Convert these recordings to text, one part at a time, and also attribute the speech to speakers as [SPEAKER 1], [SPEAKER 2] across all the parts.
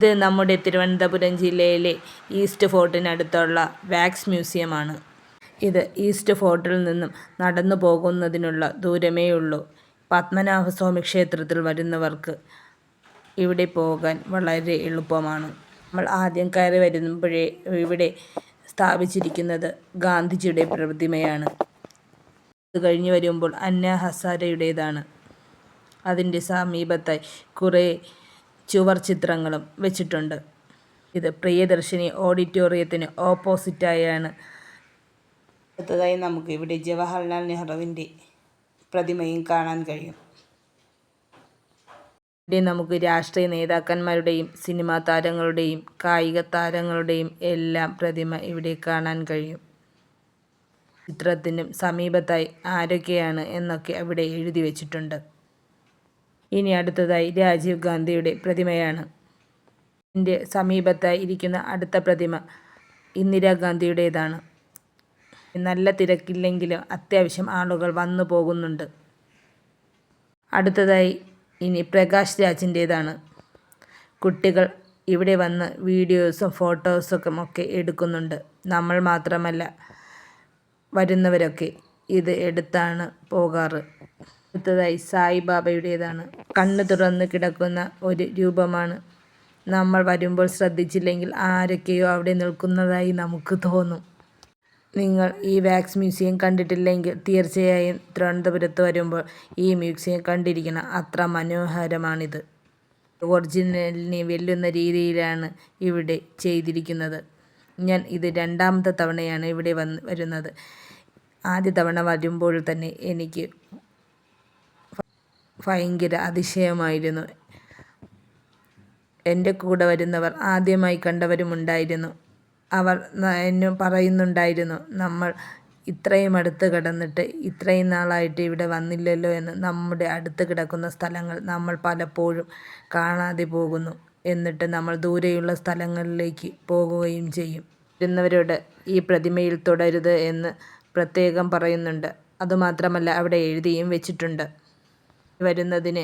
[SPEAKER 1] ഇത് നമ്മുടെ തിരുവനന്തപുരം ജില്ലയിലെ ഈസ്റ്റ് ഫോർട്ടിനടുത്തുള്ള വാക്സ് മ്യൂസിയമാണ്. ഇത് ഈസ്റ്റ് ഫോർട്ടിൽ നിന്നും നടന്നു പോകുന്നതിനുള്ള ദൂരമേയുള്ളൂ. പത്മനാഭസ്വാമി ക്ഷേത്രത്തിൽ വരുന്നവർക്ക് ഇവിടെ പോകാൻ വളരെ എളുപ്പമാണ്. നമ്മൾ ആദ്യം കയറി വരുമ്പോഴേ ഇവിടെ സ്ഥാപിച്ചിരിക്കുന്നത് ഗാന്ധിജിയുടെ പ്രതിമയാണ്. ഇത് കഴിഞ്ഞ് വരുമ്പോൾ അന്ന ഹസാരെയുടേതാണ്. അതിൻ്റെ സമീപത്തായി കുറേ ചുവർ ചിത്രങ്ങളും വെച്ചിട്ടുണ്ട്. ഇത് പ്രിയദർശിനി ഓഡിറ്റോറിയത്തിന് ഓപ്പോസിറ്റായാണ്. അടുത്തതായി നമുക്ക് ഇവിടെ ജവഹർലാൽ നെഹ്റുവിൻ്റെ പ്രതിമയും കാണാൻ കഴിയും. ഇവിടെ നമുക്ക് രാഷ്ട്രീയ നേതാക്കന്മാരുടെയും സിനിമാ താരങ്ങളുടെയും കായിക താരങ്ങളുടെയും എല്ലാം പ്രതിമ ഇവിടെ കാണാൻ കഴിയും. ചിത്രത്തിനും സമീപത്തായി ആരൊക്കെയാണ് എന്നൊക്കെ അവിടെ എഴുതി വച്ചിട്ടുണ്ട്. ഇനി അടുത്തതായി രാജീവ് ഗാന്ധിയുടെ പ്രതിമയാണ്. ഇതിൻ്റെ സമീപത്തായി ഇരിക്കുന്ന അടുത്ത പ്രതിമ ഇന്ദിരാഗാന്ധിയുടേതാണ്. നല്ല തിരക്കില്ലെങ്കിലും അത്യാവശ്യം ആളുകൾ വന്നു പോകുന്നുണ്ട്. അടുത്തതായി ഇനി പ്രകാശ് രാജിൻ്റേതാണ്. കുട്ടികൾ ഇവിടെ വന്ന് വീഡിയോസും ഫോട്ടോസൊക്കെ ഒക്കെ എടുക്കുന്നുണ്ട്. നമ്മൾ മാത്രമല്ല, വരുന്നവരൊക്കെ ഇത് എടുത്താണ് പോകാറ്. അടുത്തതായി സായിബാബയുടേതാണ്. കണ്ണ് തുറന്ന് കിടക്കുന്ന ഒരു രൂപമാണ്. നമ്മൾ വരുമ്പോൾ ശ്രദ്ധിച്ചില്ലെങ്കിൽ ആരൊക്കെയോ അവിടെ നിൽക്കുന്നതായി നമുക്ക് തോന്നും. നിങ്ങൾ ഈ വാക്സ് മ്യൂസിയം കണ്ടിട്ടില്ലെങ്കിൽ തീർച്ചയായും തിരുവനന്തപുരത്ത് വരുമ്പോൾ ഈ മ്യൂസിയം കണ്ടിരിക്കണം. അത്ര മനോഹരമാണിത്. ഒറിജിനലിനെ വെല്ലുന്ന രീതിയിലാണ് ഇവിടെ ചെയ്തിരിക്കുന്നത്. ഞാൻ ഇത് രണ്ടാമത്തെ തവണയാണ് ഇവിടെ വരുന്നത്. ആദ്യ തവണ വരുമ്പോൾ തന്നെ എനിക്ക് ഭയങ്കര അതിശയമായിരുന്നു. എൻ്റെ കൂടെ വരുന്നവർ ആദ്യമായി കണ്ടവരുമുണ്ടായിരുന്നു. അവർ എന്നെ പറയുന്നുണ്ടായിരുന്നു, നമ്മൾ ഇത്രയും അടുത്ത് കിടന്നിട്ട് ഇത്രയും നാളായിട്ട് ഇവിടെ വന്നില്ലല്ലോ എന്ന്. നമ്മുടെ അടുത്ത് കിടക്കുന്ന സ്ഥലങ്ങൾ നമ്മൾ പലപ്പോഴും കാണാതെ പോകുന്നു. എന്നിട്ട് നമ്മൾ ദൂരെയുള്ള സ്ഥലങ്ങളിലേക്ക് പോകുകയും ചെയ്യും. വരുന്നവരോട് ഈ പ്രതിമയിൽ തൊടരുത് എന്ന് പ്രത്യേകം പറയുന്നുണ്ട്. അതുമാത്രമല്ല, അവിടെ എഴുതിയും വെച്ചിട്ടുണ്ട്. വരുന്നതിന്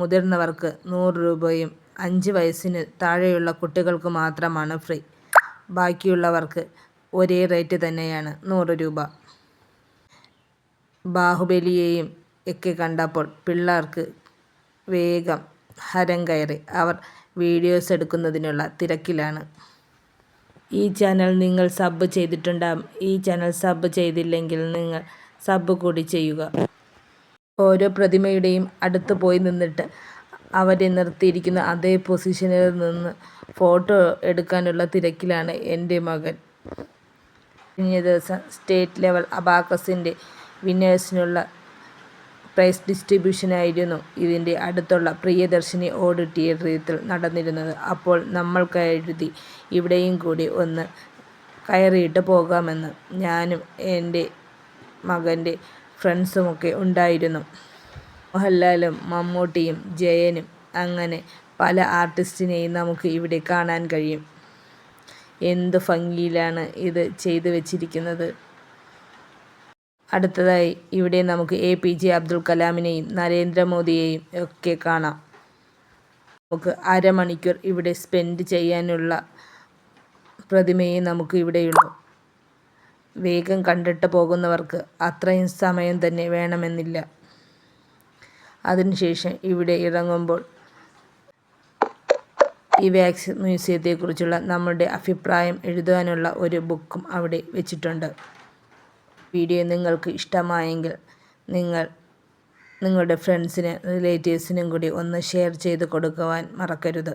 [SPEAKER 1] മുതിർന്നവർക്ക് 100 രൂപയും 5 വയസ്സിന് താഴെയുള്ള കുട്ടികൾക്ക് മാത്രമാണ് ഫ്രീ. ബാക്കിയുള്ളവർക്ക് ഒരേ റേറ്റ് തന്നെയാണ്, 100 രൂപ. ബാഹുബലിയെയും ഒക്കെ കണ്ടപ്പോൾ പിള്ളേർക്ക് വേഗം ഹരം കയറി. അവർ വീഡിയോസ് എടുക്കുന്നതിനുള്ള തിരക്കിലാണ്. ഈ ചാനൽ നിങ്ങൾ സബ് ചെയ്തിട്ടുണ്ടാകും. ഈ ചാനൽ സബ് ചെയ്തില്ലെങ്കിൽ നിങ്ങൾ സബ് കൂടി ചെയ്യുക. ഓരോ പ്രതിമയുടെയും അടുത്ത് പോയി നിന്നിട്ട് അവരെ നിർത്തിയിരിക്കുന്ന അതേ പൊസിഷനിൽ നിന്ന് ഫോട്ടോ എടുക്കാനുള്ള തിരക്കിലാണ് എൻ്റെ മകൻ. കഴിഞ്ഞ ദിവസം സ്റ്റേറ്റ് ലെവൽ അബാക്കസിൻ്റെ വിന്നേഴ്സിനുള്ള പ്രൈസ് ഡിസ്ട്രിബ്യൂഷനായിരുന്നു ഇതിൻ്റെ അടുത്തുള്ള പ്രിയദർശിനി ഓഡിറ്റോറിയത്തിൽ നടന്നിരുന്നത്. അപ്പോൾ നമ്മൾ കരുതി ഇവിടെയും കൂടി ഒന്ന് കയറിയിട്ട് പോകാമെന്ന്. ഞാനും എൻ്റെ മകൻ്റെ ഫ്രണ്ട്സുമൊക്കെ ഉണ്ടായിരുന്നു. മോഹൻലാലും മമ്മൂട്ടിയും ജയനും അങ്ങനെ പല ആർട്ടിസ്റ്റിനെയും നമുക്ക് ഇവിടെ കാണാൻ കഴിയും. എന്ത് ഭംഗിയിലാണ് ഇത് ചെയ്തു വച്ചിരിക്കുന്നത്. അടുത്തതായി ഇവിടെ നമുക്ക് APJ അബ്ദുൽ കലാമിനെയും നരേന്ദ്രമോദിയെയും ഒക്കെ കാണാം. നമുക്ക് അരമണിക്കൂർ ഇവിടെ സ്പെൻഡ് ചെയ്യാനുള്ള പ്രതിമയെ നമുക്ക് ഇവിടെയുള്ളൂ. വേഗം കണ്ടിട്ട് പോകുന്നവർക്ക് അത്രയും സമയം തന്നെ വേണമെന്നില്ല. അതിനുശേഷം ഇവിടെ ഇറങ്ങുമ്പോൾ ഈ വാക്സ് മ്യൂസിയത്തെക്കുറിച്ചുള്ള നമ്മുടെ അഭിപ്രായം എഴുതാനുള്ള ഒരു ബുക്കും അവിടെ വെച്ചിട്ടുണ്ട്. വീഡിയോ നിങ്ങൾക്ക് ഇഷ്ടമായെങ്കിൽ നിങ്ങൾ നിങ്ങളുടെ ഫ്രണ്ട്സിന് റിലേറ്റീവ്സിനും കൂടി ഒന്ന് ഷെയർ ചെയ്ത് കൊടുക്കുവാൻ മറക്കരുത്.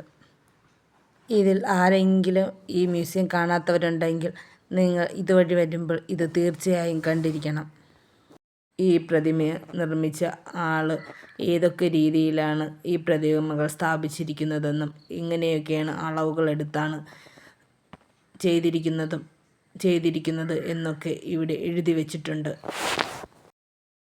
[SPEAKER 1] ഇതിൽ ആരെങ്കിലും ഈ മ്യൂസിയം കാണാത്തവരുണ്ടെങ്കിൽ നിങ്ങൾ ഇതുവഴി വരുമ്പോൾ ഇത് തീർച്ചയായും കണ്ടിരിക്കണം. ഈ പ്രതിമ നിർമ്മിച്ച ആൾ ഏതൊക്കെ രീതിയിലാണ് ഈ പ്രതിമകൾ സ്ഥാപിച്ചിരിക്കുന്നതെന്നും ഇങ്ങനെയൊക്കെയാണ് അളവുകൾ എടുത്താണ് ചെയ്തിരിക്കുന്നത് എന്നൊക്കെ ഇവിടെ എഴുതി വച്ചിട്ടുണ്ട്.